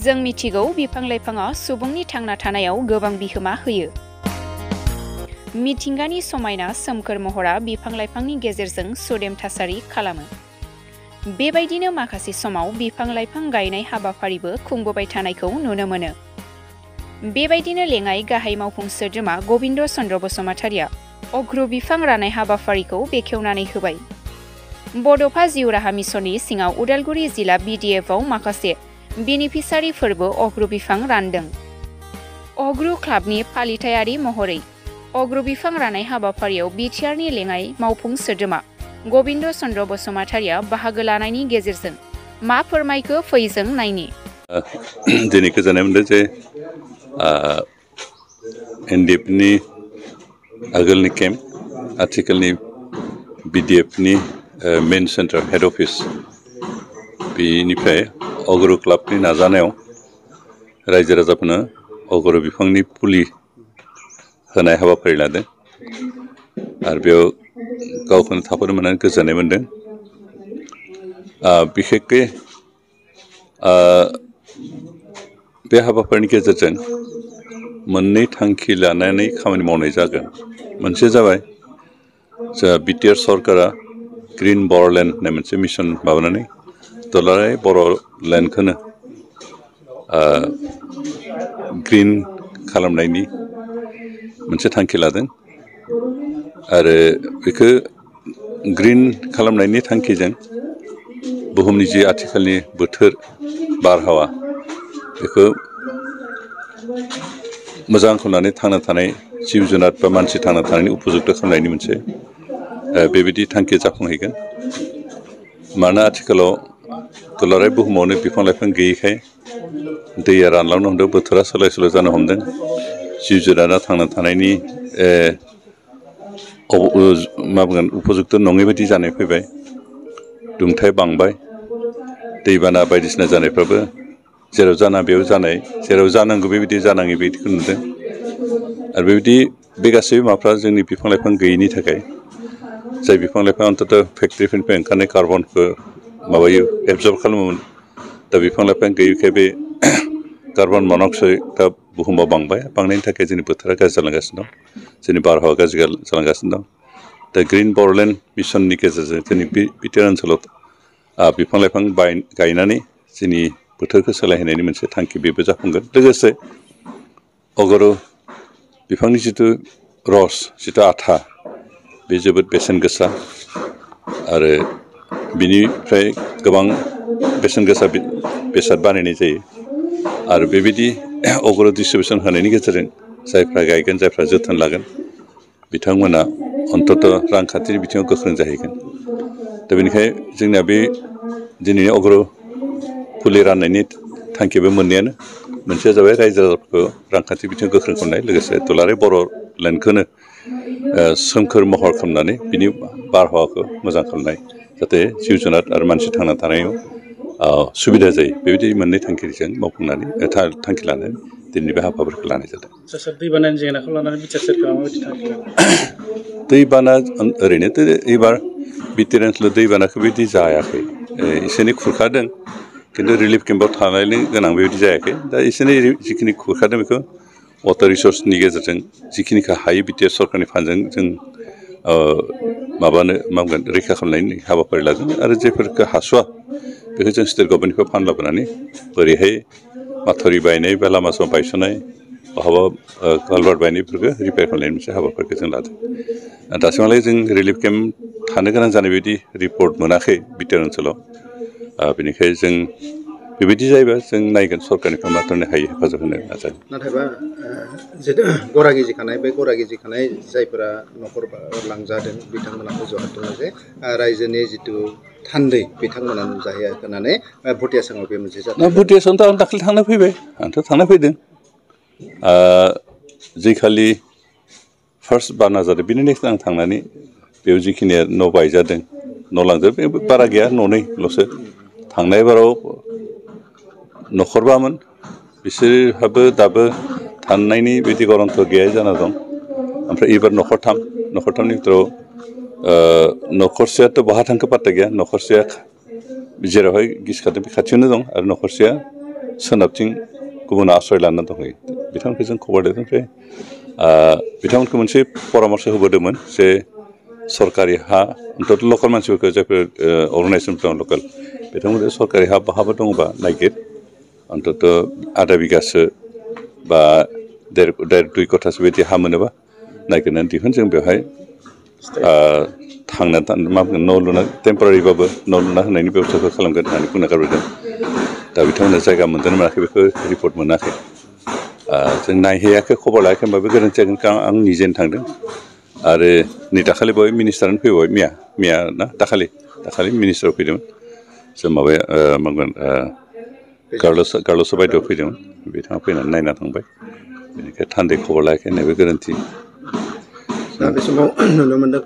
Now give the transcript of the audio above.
जों मिथिगौ बिफां-लाइफाङा सुबुंनि थांना थानायाव गोबां बिहोमा होयो। मिथिंगानि समायना सोमखोर महरा बिफां-लाइफांनि गेजेरजों सुदेम थासारि खालामो। बेबायदिनो माखासे समाव बिफां-लाइफां गायनाय हाबाफारिबो खुंबोबाय थानायखौ नुनो मोनो। बेबायदिनो लेङाइ गाहाय मावफुं सोद्रोमा गबिन्द चन्द्र बसुमतारिया अग्रु बिफां रानाय हाबाफारिखौ बेखेवनानै होबाय। बड'फा जिउ राहा मिसननि सिङाव उदालगुरि जिल्ला BDF-आव माखासे बेनिफिसारिफोरबो अग्रु बिफां रानदों। अग्रु क्लाबनि फालिथायारि महरै अग्रु बिफां रानाय हाबाफारियाव बिटिआरनि लेङाइ मावफुं सोद्रोमा गबिन्द चन्द्र बसुमतारिया बाहागो लानायनि गेजेरजों मा फोरमायखो फै जों नायनि। दिनै गोजोननाय मोनदों जे NDF-नि आगोलनि केम्प आथिखालनि BDF-नि मेन सेन्टार हेड अफिस बेनिफ्राय अग्रु क्लाबनि नाजानायाव रायजो राजाफोरनो अग्रु बिफांनि फुलि होनाय हाबाफारि लादों आरो बेयाव गावखौनो थाफानो मोननानै गोजोननाय मोनदों। बिखेखकै बे हाबाफारिनि गेजेरजों मोननै थांखि लानानै खामानि मावनाय जागोन। मोनसे जाबाय जोंहा बिटिआर सरकारा ग्रिन बर'लेण्ड होननाय मोनसे मिसन माबानानै दुलाराय बर'लेण्डखौनो ग्रिन खालामनायनि मोनसे थांखि लादों आरो बेखौ ग्रिन खालामनायनि थांखिजों बुहुमनि जि आथिखालनि बोथोर बारहावा बेखौ मोजां खालामनानै थांना थानाय जिब जुनार बा मानसि थांना थानायनि उपजुक्त खालामनायनि मोनसे बेबायदि थांखि जाफुंहैगोन। मानोना आथिखालाव दुलाराय बुहुमावनो बिफां लाइफां गैयैखाय दैया रानलांनो हमदों, बोथोरा सोलाय सोल' जानो हमदों, जिब जुनारा थांना थानायनि मा बुंगोन उपजुक्त नङै बायदि जानाय फैबाय, दुंथाय बांबाय, दैबाना बायदिसिना जानायफ्राबो जेराव जाना बेयाव जानाय, जेराव जानांगौ बेबायदि जानाङि बायदिखौ नुदों। आरो बेबायदि बे गासैबो माबाफ्रा जोंनि बिफां लाइफां गैयैनि थाखाय, जाय बिफां लाइफां अन्तत' फेक्ट्रिफोरनिफ्राय ओंखारनाय कार्बनखौ माबायो एबजर्ब खालामोमोन, दा बिफां लाइफां गैयैखाय बे कार्बन मन' अक्साइडआ बुहुमाव बांबाय, बांनायनि थाखाय जोंनि बोथोरा गाज्रि जालांगासिनो दं, जोंनि बारहावा गाज्रि जालांगासिनो दं। दा ग्रिन बर'लेण्ड मिसननि गेजेरजों जोंनि बिटिआर ओनसोलाव बिफां लाइफां गायनानै जोंनि बोथोरखौ सोलायहोनायनि मोनसे थांखि बेबो जाफुंगोन। लोगोसे अगरु बिफांनि जिथु रस, जिथु आथा, बे जोबोद बेसेन गोसा आरो बिनिफ्राय गोबां बेसेन गोसा बेसाद बानायनाय जायो। आरो बेबायदि अगरु डिस्ट्रिबिउसन होनायनि गेजेरजों जायफ्रा गायगोन, जायफ्रा जोथोन लागोन, बिथांमोना अन्तत' रांखान्थिनि बिथिङाव गोख्रों जाहैगोन। दा बेनिखायनो जोंनिया बे दिनैनि अग्रु फुलि राननायनि थांखियाबो मोननैयानो। मोनसेया जाबाय रायजो राजाफोरखौ रांखान्थि बिथिङाव गोख्रों खालामनाय, लोगोसे दुलाराय बर'लेण्डखौनो सोमखोर महर खालामनानै बिनि बारहावाखौ मोजां खालामनाय, जाहाथे जिब जुनार आरो मानसि थांना थानायाव सुबिदा जायो। बेबायदि मोननै थांखिजों मावफुंनानै थांखि लानानै दिनैनि बे हाबाफारिखौ लानाय जादों। दैबानानि जेंनाखौ लानानै बिटिआर सोरखारा माबायदि थांखि लादों? दैबाना ओरैनोथ' एबार बिटिआर ओनसोलाव दैबानाखौ बिदि जायाखै, एसे एनै खुरखादों, खिन्थु रिलिफ केम्पआव थानायनो गोनां बेबायदि जायाखै। दा एसे एनै जिखिनि खुरखादों बेखौ वाटार रिसर्सनि गेजेरजों जिखिनिखौ हायो बिटिआर सरकारनि फान्डजों जों माबानो मा बुंगोन रैखा खालामनायनि हाबाफारि लादों। आरो जायफोरखौ हास'वा बेखौ जों स्टेट गभर्नमेन्टनिफ्राय फान्ड लाबोनानै बोरैहाय माथावरि बायनाय बा लामा सामा बायस'नाय, बहाबा कालभार्ट बायनायफोरखौ रिपेयार खालामनायनि मोनसे हाबाफारिखौ जों लादों। दासिमहालागै जों रिलिफ केम्प थानो गोनां जानाय बायदि रिपर्ट मोनाखै बिटिआर ओनसोलाव। बेनिखायनो जों बेबायदि जायोबा जों नायगोन सरकारनिफ्राय मा खालामनो हायो हेफाजाब होनो नाजागोन। नाथायबा जितु गरा गिजिखानाय, बे गरा गिजिखानाय जायफोरा न'खर लांजादों बिथांमोना अजुहात दङ जे रायजोनि जितु थान्दै बिथांमोना नुजाहैयाखै होननानै भुटिया संघाव बे मोनसे जादों। भुटिया संघथ' आं दाखालि थांना फैबाय, आंथ' थांना फैदों। जैखालि फार्स्ट बाना जादों बिनि नेक्स्ट आं थांनानै बेयाव जिखिनिया न' बायजादों, न' लांजादों, बे बारा गैया, न'नैल'सो। थांनाय बाराव न'खरबामोन, बिसोरहाबो दाबो थानायनि बिदि गरन्थ गैया जाना दं। ओमफ्राय एबार न'खरथामनि भितराव न'खरसेयाथ' बहा थांखो पात्ता गैया, न'खरसेया जेरावहाय गिसिखादों बे खाथियावनो दं, आरो न'खरसेया सोनाबथिं गुबुन आश्रय लाना दंहैयो बिथांमोनखौ जों खबर लादों ओमफ्राय बिथांमोनखौ मोनसे परामर्श होबोदोंमोन जे सरकारि हा अन्तत लकेल मानसिफोरखौ जायफोर अर्गेनाइजेसन दं लकेल बिथांमोनखौ सरकारि हा बहाबा दङबा नागिर अन्तत आधा बिगासो बा देर दुइ कथासो बिदि हा मोनोबा नागिरनानै दिहुन जों बेवहाय थांना मा बुंगोन न' लुना टेम्परारिबाबो न' लुना होनायनि बेबस्थाखौ खालामगोन होननानै बुंना गारबोदों दा बिथांमोना जायगा मोनदों मोनाखै बेखौ रिपर्ट मोनाखै जों नायहैयाखै खबर लायाखै होनबाबो गोरोन्थि जागोन आं निजेनो थांदों आरो नै दाखालि बावै मिनिस्टारानो फैबाय मिया ना दाखालि मिनिस्टार फैदोंमोन जों माबाया मा बुंगोन कार्लस बायदेव फैदोंमोन बिथाङा फैनानै नायना थांबाय बेनिखायनो थान्दै खबर लायाखै होननायबो गोरोन्थि दा बे समाव नुनो मोनदों